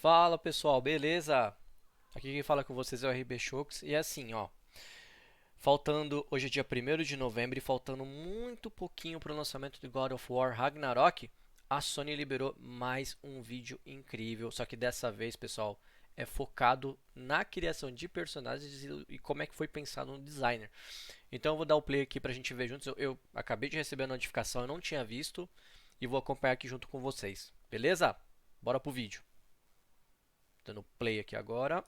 Fala pessoal, beleza? Aqui quem fala com vocês é o RB Shocks e é assim, ó. Faltando, hoje é dia 1º de novembro e faltando muito pouquinho para o lançamento do God of War Ragnarok, a Sony liberou mais um vídeo incrível, só que dessa vez, pessoal, é focado na criação de personagens e como é que foi pensado no designer. Então eu vou dar o play aqui pra gente ver juntos. Eu acabei de receber a notificação, eu não tinha visto e vou acompanhar aqui junto com vocês, beleza? Bora pro vídeo. Dando play aqui agora.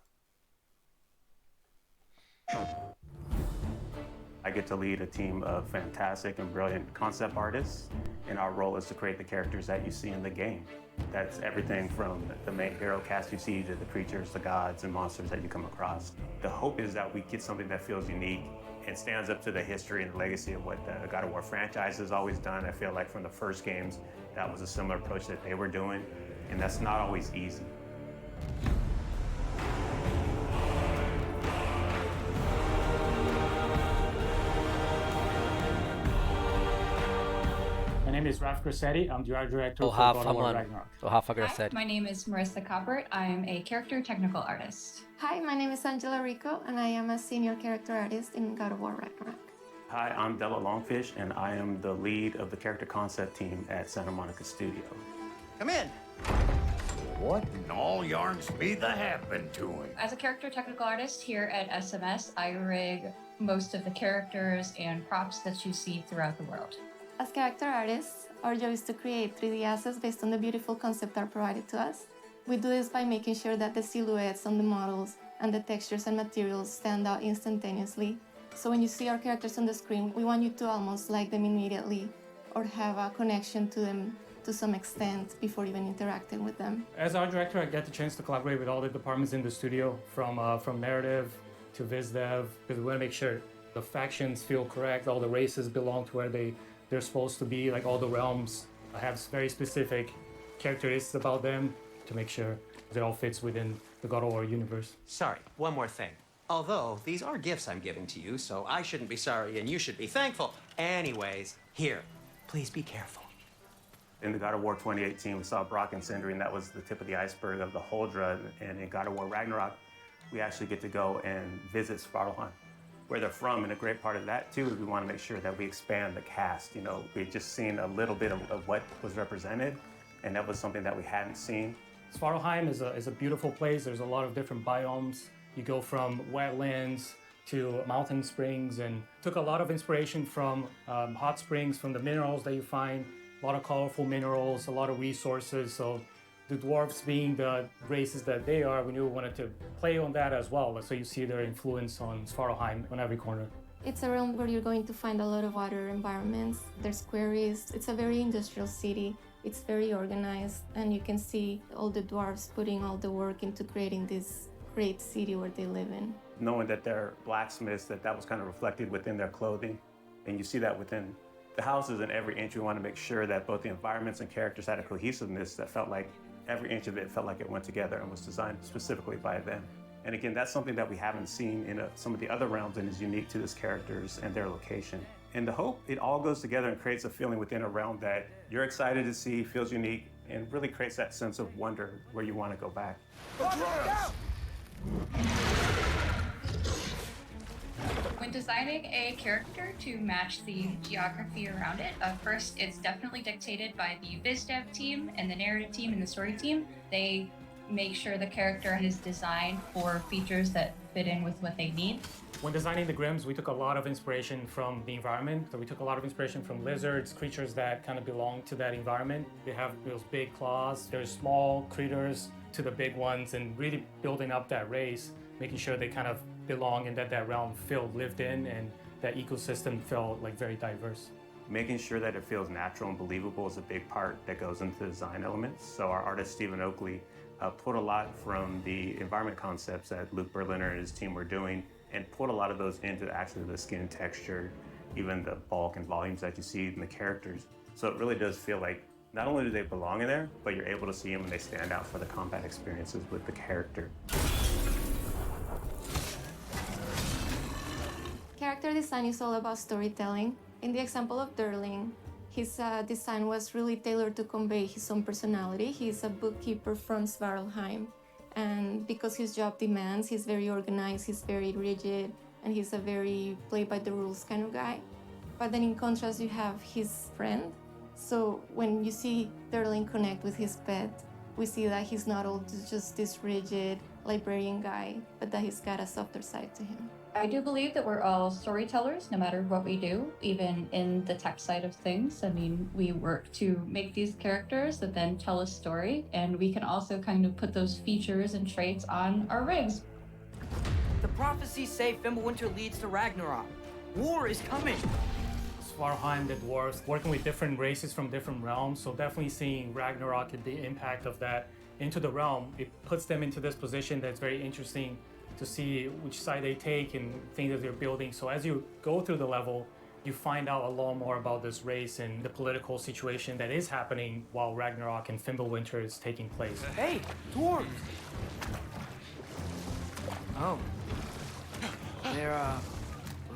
I get to lead a team of fantastic and brilliant concept artists, and our role is to create the characters that you see in the game. That's everything from the main hero cast you see to the creatures, the gods, and monsters that you come across. The hope is that we get something that feels unique and stands up to the history and legacy of what the God of War franchise has always done. I feel like from the first games, that was a similar approach that they were doing, and that's not always easy. My name is Raf Grassetti. I'm the art director O for God Rafa, of War mano. Ragnarok. O Rafa Hi, Grassetti. my name is Marissa Coppert. I'm a character technical artist. Hi, my name is Angela Rico, and I am a senior character artist in God of War Ragnarok. Hi, I'm Della Longfish, and I am the lead of the character concept team at Santa Monica Studio. Come in. What in all yarns be the happen to him? As a character technical artist here at SMS, I rig most of the characters and props that you see throughout the world. As character artists, our job is to create 3D assets based on the beautiful concept art provided to us. We do this by making sure that the silhouettes on the models and the textures and materials stand out instantaneously. So when you see our characters on the screen, we want you to almost like them immediately or have a connection to them to some extent before even interacting with them. As art director, I get the chance to collaborate with all the departments in the studio, from narrative to viz dev, because we want to make sure the factions feel correct, all the races belong to where they're supposed to be, like all the realms have very specific characteristics about them to make sure it all fits within the God of War universe. Sorry, one more thing. Although these are gifts I'm giving to you, so I shouldn't be sorry and you should be thankful. Anyways, here, please be careful. In the God of War 2018, we saw Brock and Sindri, and that was the tip of the iceberg of the Huldra. And in God of War Ragnarok, we actually get to go and visit Svartalfheim, where they're from. And a great part of that, too, is we want to make sure that we expand the cast. You know, we've just seen a little bit of what was represented, and that was something that we hadn't seen. Svartalfheim is a beautiful place. There's a lot of different biomes. You go from wetlands to mountain springs, and took a lot of inspiration from hot springs, from the minerals that you find, a lot of colorful minerals, a lot of resources. So the dwarves being the races that they are, we knew we wanted to play on that as well. So you see their influence on Svartalfheim on every corner. It's a realm where you're going to find a lot of water environments. There's quarries. It's a very industrial city. It's very organized, and you can see all the dwarves putting all the work into creating this great city where they live in. Knowing that they're blacksmiths, that was kind of reflected within their clothing. And you see that within the houses and every inch. We want to make sure that both the environments and characters had a cohesiveness that felt like every inch of it felt like it went together and was designed specifically by them. And again, that's something that we haven't seen in some of the other realms and is unique to these characters and their location. And the hope, it all goes together and creates a feeling within a realm that you're excited to see, feels unique, and really creates that sense of wonder where you want to go back. When designing a character to match the geography around it, first it's definitely dictated by the viz dev team and the narrative team and the story team. They make sure the character is designed for features that fit in with what they need. When designing the Grims, we took a lot of inspiration from the environment. So we took a lot of inspiration from lizards, creatures that kind of belong to that environment. They have those big claws. There's small critters to the big ones, and really building up that race, making sure they kind of belong and that realm felt lived in and that ecosystem felt like very diverse. Making sure that it feels natural and believable is a big part that goes into the design elements. So our artist, Stephen Oakley, pulled a lot from the environment concepts that Luke Berliner and his team were doing and put a lot of those into actually the skin texture, even the bulk and volumes that you see in the characters. So it really does feel like not only do they belong in there, but you're able to see them and they stand out for the combat experiences with the character. Character design is all about storytelling. In the example of Durling, his design was really tailored to convey his own personality. He's a bookkeeper from Svartalfheim. And because his job demands, he's very organized, he's very rigid, and he's a very play by the rules kind of guy. But then in contrast, you have his friend. So when you see Sterling connect with his pet, we see that he's not all just this rigid librarian guy, but that he's got a softer side to him. I do believe that we're all storytellers, no matter what we do, even in the tech side of things. I mean, we work to make these characters that then tell a story, and we can also kind of put those features and traits on our rigs. The prophecies say Fimbulwinter leads to Ragnarok. War is coming. Svartalfheim, the dwarves, working with different races from different realms, so definitely seeing Ragnarok and the impact of that into the realm, it puts them into this position that's very interesting to see which side they take and things that they're building. So as you go through the level, you find out a lot more about this race and the political situation that is happening while Ragnarok and Fimbulwinter is taking place. Hey, dwarves! Oh. They're,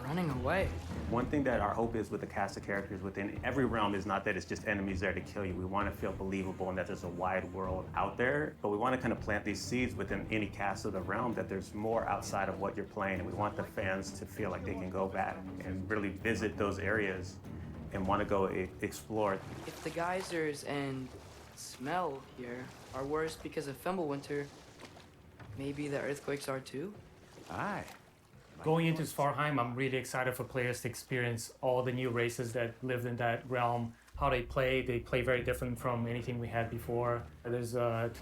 running away. One thing that our hope is with the cast of characters within every realm is not that it's just enemies there to kill you. We want to feel believable and that there's a wide world out there, but we want to kind of plant these seeds within any cast of the realm that there's more outside of what you're playing, and we want the fans to feel like they can go back and really visit those areas and want to go explore. If the geysers and smell here are worse because of Fimbulwinter, maybe the earthquakes are too? Aye. Going into Svartalfheim, I'm really excited for players to experience all the new races that lived in that realm, how they play very different from anything we had before. There's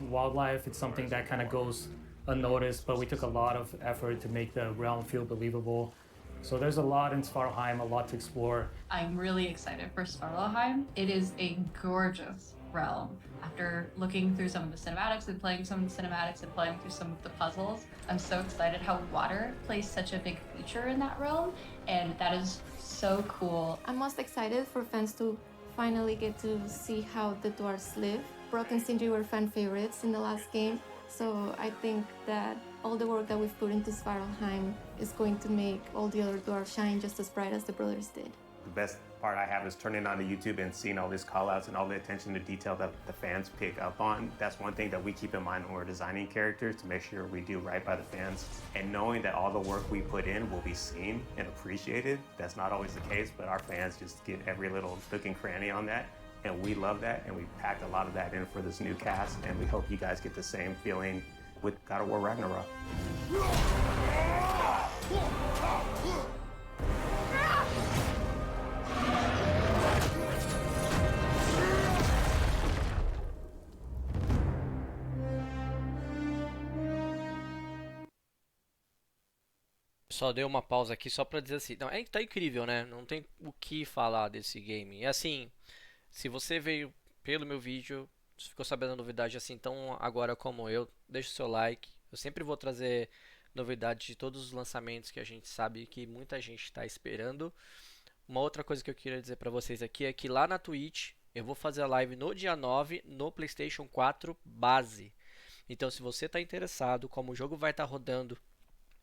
wildlife, it's something that kind of goes unnoticed, but we took a lot of effort to make the realm feel believable. So there's a lot in Svartalfheim, a lot to explore. I'm really excited for Svartalfheim. It is a gorgeous realm. After looking through some of the cinematics and playing some of the cinematics and playing through some of the puzzles, I'm so excited how water plays such a big feature in that realm, and that is so cool. I'm most excited for fans to finally get to see how the dwarves live. Brock and Sindri were fan favorites in the last game, so I think that all the work that we've put into Svartalfheim is going to make all the other dwarves shine just as bright as the brothers did. The best part I have is turning on to YouTube and seeing all these call-outs and all the attention to detail that the fans pick up on. That's one thing that we keep in mind when we're designing characters, to make sure we do right by the fans. And knowing that all the work we put in will be seen and appreciated. That's not always the case, but our fans just get every little nook and cranny on that. And we love that, and we packed a lot of that in for this new cast, and we hope you guys get the same feeling with God of War Ragnarok. Só dei uma pausa aqui só pra dizer assim, não, tá incrível, né? Não tem o que falar desse game. E assim, se você veio pelo meu vídeo, se ficou sabendo a novidade assim tão agora como eu, deixa o seu like. Eu sempre vou trazer novidades de todos os lançamentos que a gente sabe que muita gente está esperando. Uma outra coisa que eu queria dizer pra vocês aqui é que lá na Twitch eu vou fazer a live no dia 9 no PlayStation 4 base. Então se você está interessado, como o jogo vai estar rodando,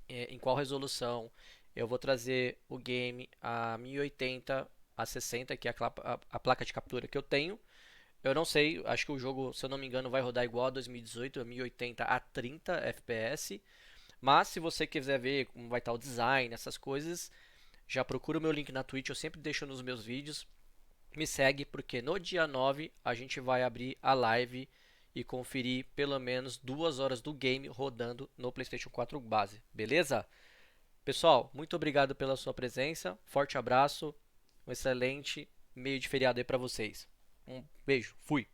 em qual resolução, eu vou trazer o game a 1080 a 60, que é a placa de captura que eu tenho. Eu não sei, acho que o jogo, se eu não me engano, vai rodar igual a 2018, a 1080 a 30 FPS. Mas se você quiser ver como vai estar o design, essas coisas, já procura o meu link na Twitch, eu sempre deixo nos meus vídeos. Me segue, porque no dia 9 a gente vai abrir a live e conferir pelo menos 2 horas do game rodando no PlayStation 4 base, beleza? Pessoal, muito obrigado pela sua presença, forte abraço, um excelente meio de feriado aí pra vocês. Um beijo, fui!